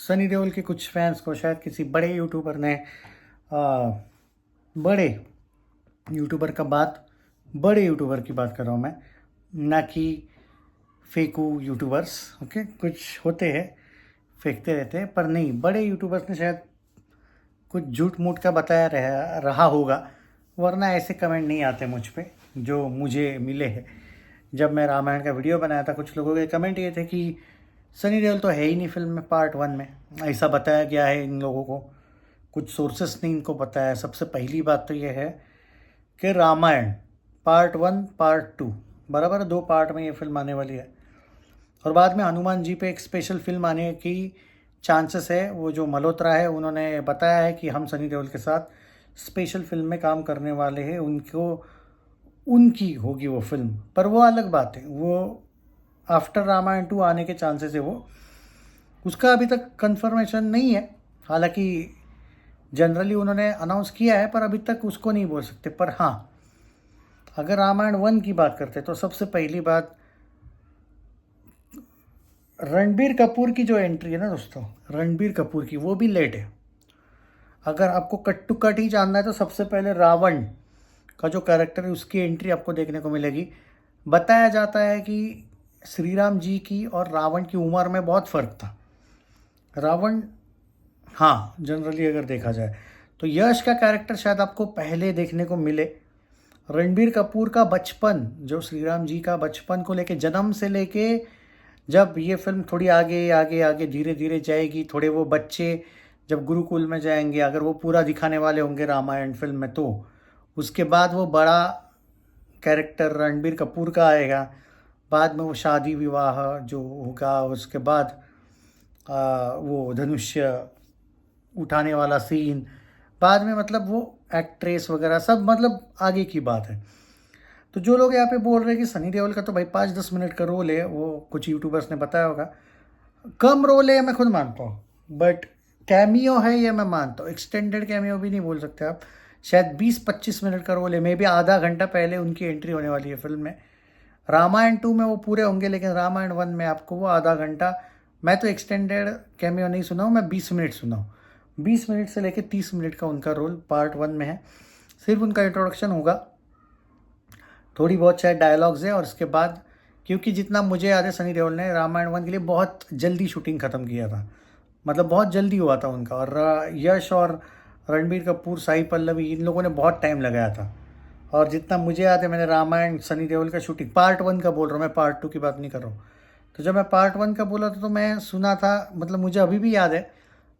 सनी देओल के कुछ फैंस को शायद किसी बड़े यूट्यूबर ने बड़े यूट्यूबर का बात बड़े यूट्यूबर की बात कर रहा हूँ मैं, ना कि फेकू यूट्यूबर्स। ओके, कुछ होते हैं फेंकते रहते हैं, पर नहीं, बड़े यूट्यूबर्स ने शायद कुछ झूठ मूठ का बताया रहा होगा, वरना ऐसे कमेंट नहीं आते मुझ पे जो मुझे मिले हैं। जब मैं रामायण का वीडियो बनाया था, कुछ लोगों के कमेंट ये थे कि सनी देओल तो है ही नहीं फिल्म में, पार्ट 1 में ऐसा बताया गया है इन लोगों को, कुछ सोर्सेस ने इनको बताया। सबसे पहली बात तो ये है कि रामायण पार्ट 1 पार्ट 2 बराबर 2 पार्ट में ये फिल्म आने वाली है, और बाद में हनुमान जी पे एक स्पेशल फिल्म आने की चांसेस है। वो जो मल्होत्रा है उन्होंने बताया है कि हम सनी देओल के साथ स्पेशल फिल्म में काम करने वाले हैं, उनकी होगी वो फिल्म। पर वो अलग बात है, वो आफ्टर रामायण 2 आने के चांसेस है, वो उसका अभी तक कंफर्मेशन नहीं है। हालांकि जनरली उन्होंने अनाउंस किया है, पर अभी तक उसको नहीं बोल सकते। पर हाँ, अगर रामायण 1 की बात करते तो सबसे पहली बात रणबीर कपूर की जो एंट्री है ना दोस्तों, रणबीर कपूर की, वो भी लेट है। अगर आपको कट टू कट ही जानना है तो सबसे पहले रावण का जो कैरेक्टर है उसकी एंट्री आपको देखने को मिलेगी। बताया जाता है कि श्री राम जी की और रावण की उम्र में बहुत फ़र्क था। रावण, हाँ, जनरली अगर देखा जाए तो यश का कैरेक्टर शायद आपको पहले देखने को मिले। रणबीर कपूर का बचपन, जो श्री राम जी का बचपन को लेके, जन्म से लेके जब ये फिल्म थोड़ी आगे आगे आगे धीरे धीरे जाएगी, थोड़े वो बच्चे जब गुरुकुल में जाएंगे, अगर वो पूरा दिखाने वाले होंगे रामायण फिल्म में, तो उसके बाद वो बड़ा कैरेक्टर रणबीर कपूर का आएगा। बाद में वो शादी विवाह जो होगा, उसके बाद वो धनुष्य उठाने वाला सीन, बाद में मतलब वो एक्ट्रेस वगैरह सब, मतलब आगे की बात है। तो जो लोग यहाँ पे बोल रहे हैं कि सनी देओल का तो भाई 5-10 मिनट का रोल है, वो कुछ यूट्यूबर्स ने बताया होगा, कम रोल है मैं खुद मानता हूँ, बट कैमियो है ये मैं मानता हूँ। एक्सटेंडेड कैमियो भी नहीं बोल सकते आप, शायद 20-25 मिनट का रोल है, मे बी आधा घंटा पहले उनकी एंट्री होने वाली है फिल्म में। रामायण 2 में वो पूरे होंगे, लेकिन रामायण 1 में आपको वो आधा घंटा, मैं तो एक्सटेंडेड कैमियो नहीं सुना हूँ, मैं 20 मिनट सुना हूँ। 20 मिनट से लेकर 30 मिनट का उनका रोल पार्ट 1 में है। सिर्फ उनका इंट्रोडक्शन होगा, थोड़ी बहुत शायद डायलॉग्स है, और उसके बाद, क्योंकि जितना मुझे याद है सनी देओल ने रामायण 1 के लिए बहुत जल्दी शूटिंग ख़त्म किया था, मतलब बहुत जल्दी हुआ था उनका। और यश और रणबीर कपूर, साई पल्लवी, इन लोगों ने बहुत टाइम लगाया था। और जितना मुझे याद है, मैंने रामायण सनी देओल का शूटिंग पार्ट 1 का बोल रहा हूँ मैं, पार्ट 2 की बात नहीं कर रहा हूँ। तो जब मैं पार्ट 1 का बोला था तो मैं सुना था, मतलब मुझे अभी भी याद है,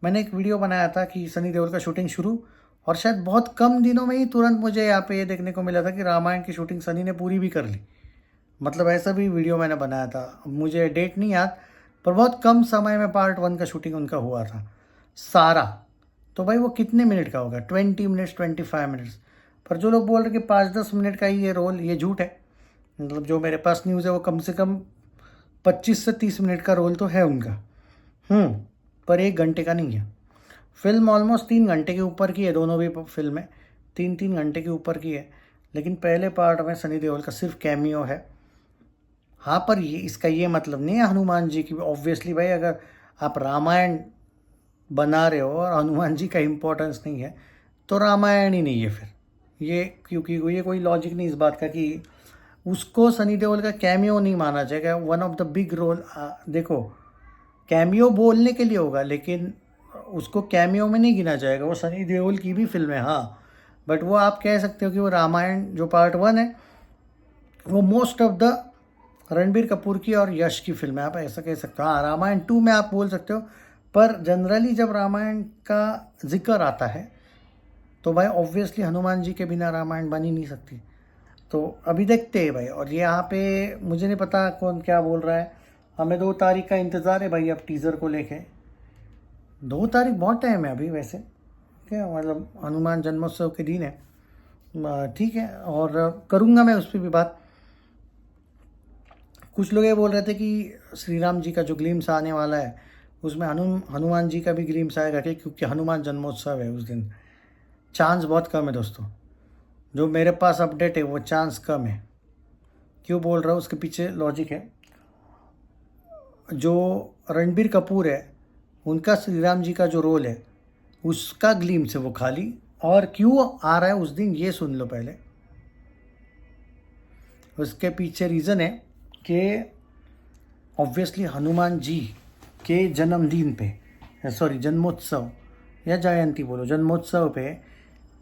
मैंने एक वीडियो बनाया था कि सनी देओल का शूटिंग शुरू, और शायद बहुत कम दिनों में ही तुरंत मुझे यहाँ पे ये देखने को मिला था कि रामायण की शूटिंग सनी ने पूरी भी कर ली। मतलब ऐसा भी वीडियो मैंने बनाया था, मुझे डेट नहीं याद, पर बहुत कम समय में पार्ट 1 का शूटिंग उनका हुआ था सारा। तो भाई वो कितने मिनट का होगा, 20 मिनट्स, 25 मिनट्स। पर जो लोग बोल रहे कि 5-10 मिनट का ही ये रोल, ये झूठ है। मतलब जो मेरे पास न्यूज़ है वो कम से कम 25 से 30 मिनट का रोल तो है उनका। पर 1 घंटे का नहीं है। फिल्म ऑलमोस्ट 3 घंटे के ऊपर की है, दोनों भी फिल्में 3-3 घंटे के ऊपर की है। लेकिन पहले पार्ट में सनी देओल का सिर्फ कैमियो है। हाँ, पर ये इसका ये मतलब नहीं है हनुमान जी की, ऑब्वियसली भाई, अगर आप रामायण बना रहे हो और हनुमान जी का इम्पोर्टेंस नहीं है तो रामायण ही नहीं है फिर ये, क्योंकि ये कोई लॉजिक नहीं इस बात का कि उसको सनी देओल का कैमियो नहीं माना जाएगा। One of the big role, देखो, कैमियो बोलने के लिए होगा, लेकिन उसको कैमियो में नहीं गिना जाएगा, वो सनी देओल की भी फिल्म है। हाँ, बट वो आप कह सकते हो कि वो रामायण जो पार्ट 1 है वो most of the Ranbir Kapoor की और यश की फिल्म है, आप ऐसा कह सकते हो। हाँ, रामायण 2 में आप बोल सकते हो, पर जनरली जब रामायण का जिक्र आता है तो भाई ऑब्वियसली हनुमान जी के बिना रामायण बन ही नहीं सकती। तो अभी देखते हैं भाई। और ये यहाँ पे मुझे नहीं पता कौन क्या बोल रहा है, हमें 2 तारीख का इंतज़ार है भाई अब टीज़र को लेके। 2 तारीख बहुत टाइम है अभी वैसे, क्या मतलब हनुमान जन्मोत्सव के दिन है, ठीक है, और करूँगा मैं उस पर भी बात। कुछ लोग ये बोल रहे थे कि श्री राम जी का जो ग्लिम्स आने वाला है उसमें हनुमान जी का भी ग्लिम्स आएगा क्या, क्योंकि हनुमान जन्मोत्सव है उस दिन। चांस बहुत कम है दोस्तों, जो मेरे पास अपडेट है वो चांस कम है। क्यों बोल रहा हूँ, उसके पीछे लॉजिक है। जो रणबीर कपूर है उनका श्री राम जी का जो रोल है उसका ग्लिम्स है वो खाली। और क्यों आ रहा है उस दिन ये सुन लो पहले। उसके पीछे रीज़न है कि ऑब्वियसली हनुमान जी के जन्मदिन पे, सॉरी जन्मोत्सव या जयंती बोलो, जन्मोत्सव पे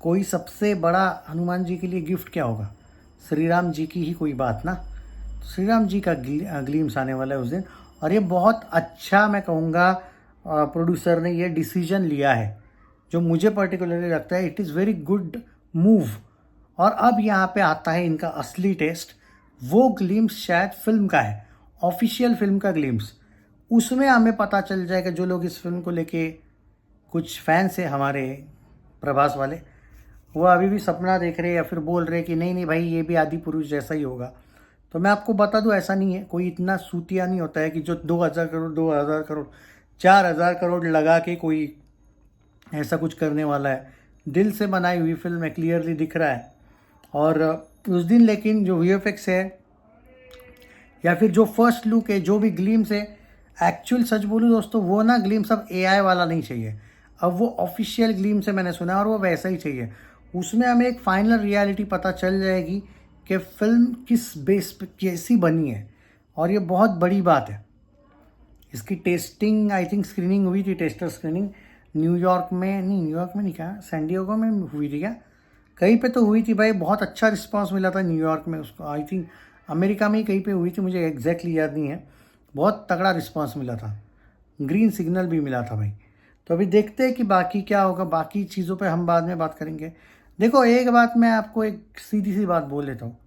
कोई सबसे बड़ा हनुमान जी के लिए गिफ्ट क्या होगा? श्री राम जी की ही कोई बात ना। श्री राम जी का ग्लीम्स आने वाला है उस दिन। और ये बहुत अच्छा मैं कहूँगा प्रोड्यूसर ने ये डिसीजन लिया है, जो मुझे पर्टिकुलरली लगता है it is very good move. और अब यहाँ पे आता है इनका असली टेस्ट। वो ग्लिम्स शायद फिल्म का है, ऑफिशियल फिल्म का ग्लिम्स। उसमें हमें पता चल जाएगा, जो लोग इस फिल्म को लेके कुछ फैंस है हमारे प्रभास वाले, वो अभी भी सपना देख रहे हैं या फिर बोल रहे कि नहीं नहीं भाई ये भी आदि पुरुष जैसा ही होगा। तो मैं आपको बता दूं ऐसा नहीं है, कोई इतना सूतिया नहीं होता है कि जो 2000 करोड़ 2000 करोड़ 4000 करोड़ लगा के कोई ऐसा कुछ करने वाला है। दिल से बनाई हुई फिल्म है, क्लियरली दिख रहा है। और उस दिन लेकिन जो VFX है या फिर जो फर्स्ट लुक है, जो भी ग्लिम्स है, एक्चुअल सच बोलूँ दोस्तों वो ना ग्लिम्स अब AI वाला नहीं चाहिए। अब वो ऑफिशियल ग्लिम्स है, मैंने सुना, और वो वैसा ही चाहिए। उसमें हमें एक फाइनल रियलिटी पता चल जाएगी कि फिल्म किस बेस पे कैसी बनी है। और ये बहुत बड़ी बात है। इसकी टेस्टिंग आई थिंक स्क्रीनिंग हुई थी, टेस्टर स्क्रीनिंग न्यूयॉर्क में नहीं क्या, सैन डिएगो में हुई थी क्या, कहीं पे तो हुई थी भाई। बहुत अच्छा रिस्पांस मिला था न्यूयॉर्क में उसको। आई थिंक अमेरिका में ही कहीं पे हुई थी, मुझे एग्जैक्टली याद नहीं है। बहुत तगड़ा रिस्पांस मिला था, ग्रीन सिग्नल भी मिला था भाई। तो अभी देखते हैं कि बाकी क्या होगा। बाकी चीज़ों पे हम बाद में बात करेंगे। देखो एक बात मैं आपको एक सीधी सी बात बोल लेता हूँ,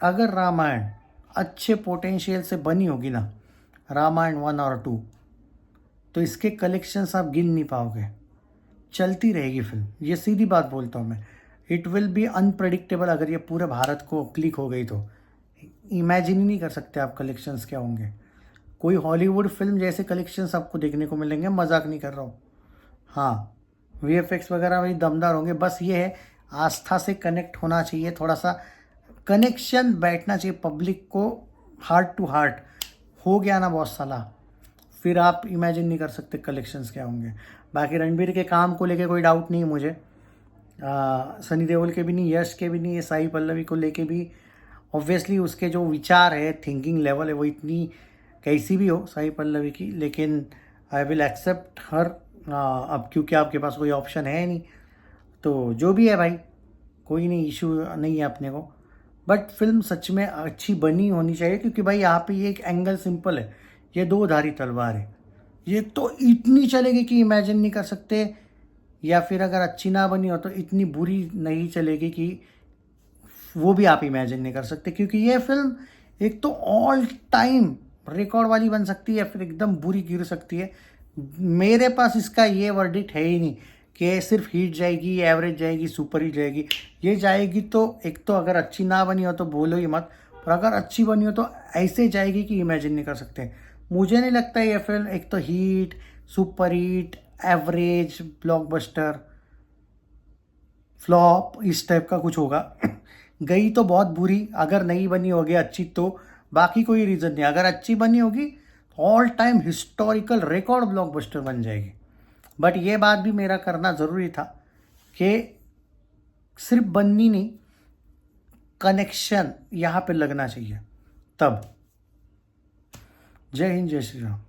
अगर रामायण अच्छे पोटेंशियल से बनी होगी ना, रामायण 1 और 2, तो इसके कलेक्शंस आप गिन नहीं पाओगे। चलती रहेगी फिल्म, ये सीधी बात बोलता हूँ मैं। It will be unpredictable. अगर ये पूरे भारत को क्लिक हो गई तो इमेजिन ही नहीं कर सकते आप कलेक्शंस क्या होंगे। कोई हॉलीवुड फिल्म जैसे कलेक्शंस आपको देखने को मिलेंगे, मजाक नहीं कर रहा हूँ। हाँ, VFX वगैरह भी दमदार होंगे। बस ये है, आस्था से कनेक्ट होना चाहिए, थोड़ा सा कनेक्शन बैठना चाहिए पब्लिक को, हार्ट टू हार्ट। हो गया ना बहुत साला, फिर आप इमेजिन नहीं कर सकते कलेक्शंस क्या होंगे। बाकी रणबीर के काम को लेके कोई डाउट नहीं है मुझे, सनी देओल के भी नहीं, यश के भी नहीं, ये साई पल्लवी को लेके भी ऑब्वियसली उसके जो विचार है, थिंकिंग लेवल है, वो इतनी कैसी भी हो साई पल्लवी की, लेकिन आई विल एक्सेप्ट हर। अब क्योंकि आपके पास कोई ऑप्शन है नहीं, तो जो भी है भाई, कोई नहीं, इशू नहीं है अपने को। बट फिल्म सच में अच्छी बनी होनी चाहिए, क्योंकि भाई यहाँ पे ये एक एंगल सिंपल है, ये दो धारी तलवार है। ये तो इतनी चलेगी कि इमेजिन नहीं कर सकते, या फिर अगर अच्छी ना बनी हो तो इतनी बुरी नहीं चलेगी कि वो भी आप इमेजिन नहीं कर सकते। क्योंकि ये फिल्म एक तो ऑल टाइम रिकॉर्ड वाली बन सकती है या फिर एकदम बुरी गिर सकती है। मेरे पास इसका ये वर्डिक्ट है ही नहीं कि सिर्फ हिट जाएगी, एवरेज जाएगी, सुपर हिट जाएगी। ये जाएगी तो एक तो अगर अच्छी ना बनी हो तो बोलो ही मत, और अगर अच्छी बनी हो तो ऐसे जाएगी कि इमेजिन नहीं कर सकते। मुझे नहीं लगता ये फिल्म एक तो hit, super hit, average, blockbuster, flop, इस टाइप का कुछ होगा। गई तो बहुत बुरी, अगर नहीं बनी होगी अच्छी तो बाकी कोई रीज़न नहीं। अगर अच्छी बनी होगी all time historical record blockbuster बन जाएगी। बट ये बात भी मेरा करना ज़रूरी था कि सिर्फ बननी नहीं, कनेक्शन यहाँ पे लगना चाहिए तब। जय हिंद, जय श्री राम।